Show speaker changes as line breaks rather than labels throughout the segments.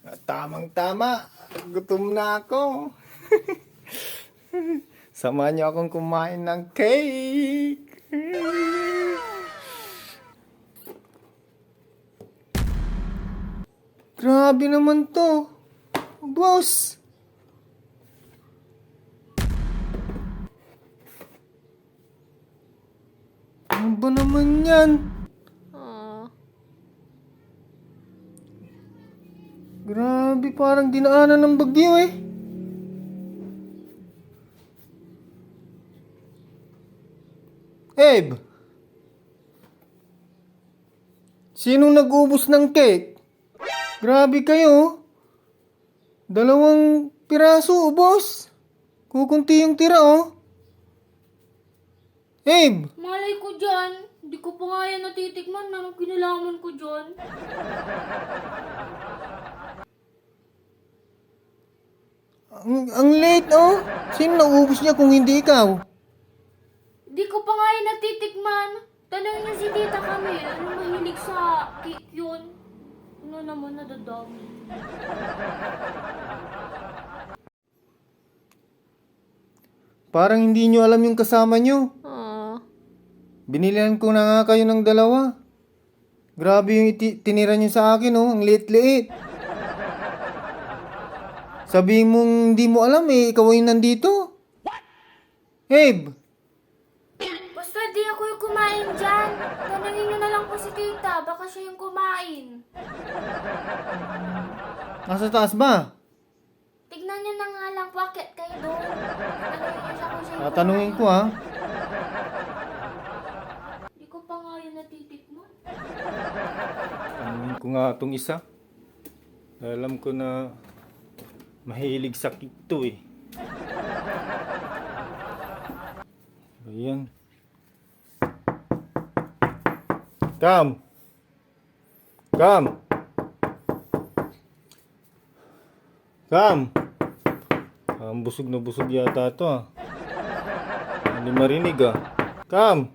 Tamang-tama. Gutom na ako. Samahan niyo akong kumain ng cake. Grabe naman to. Boss. Ano ba naman yan? Grabe, parang dinaanan ng bagyo eh. Eb! Sinong nag-ubos ng cake? Grabe kayo. 2 piraso, boss. Kukunti yung tira, oh. Eb!
Malay ko dyan. Hindi ko pa nga yan natitikman. Anong kinalaman ko dyan?
Ang late, oh. Sino nag-ubos niya kung hindi ikaw?
Hindi ko pa nga yan natitikman. Tanong niya si tita kami. Ano mahilig sa cake yun? Ano naman nadadami?
Parang hindi nyo alam yung kasama nyo. Binilihan ko na nga kayo ng 2. Grabe yung tinira nyo sa akin, oh. Ang liit-liit. Sabihin mong hindi mo alam, eh. Ikaw yung nandito. Eb!
Basta di ako yung kumain dyan. Tanongin niyo na lang po si tita. Baka siya yung kumain.
Nasa taas ba?
Tignan niyo na nga lang. Bakit kayo doon? Tanongin niyo siya kung siya yung
Tatanungin ko,
kumain.
ha.
Hindi ko pa nga yan natitikman.
Tanungin ko nga itong isa. Alam ko na mahilig sa cake to, eh. Ayan. Come. Come. Come. Busog na busog yata ito, ah. Hindi marinig, ah. Come.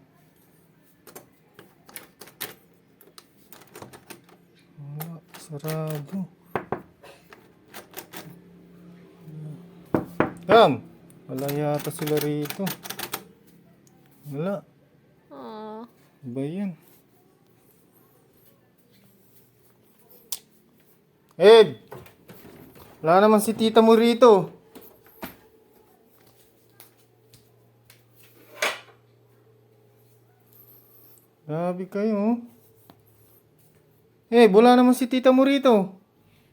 Sarado. Come. Wala yata sila rito. Wala. Ba yan? Ed! Wala naman si tita mo rito. Grabe kayo. Wala naman si tita mo rito.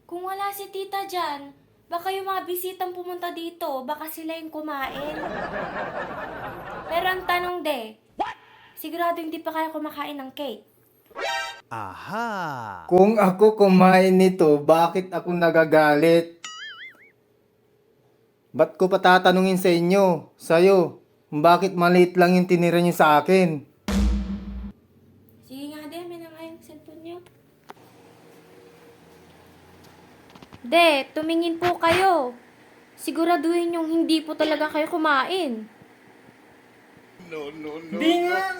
Kung wala si tita dyan, baka yung mga bisitang pumunta dito, baka sila yung kumain. Pero ang tanong sigurado hindi pa kayo kumakain ng cake.
Aha!
Kung ako kumain nito, bakit ako nagagalit? Ba't ko pa tatanungin sa inyo, sa'yo, bakit maliit lang yung tinira nyo sa akin?
Sige nga may na nga yung cellphone nyo. Tumingin po kayo. Siguraduhin yung hindi po talaga kayo kumain.
Hindi nga!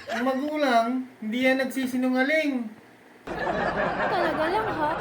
Ang magulang, hindi yan nagsisinungaling.
Talaga lang ha?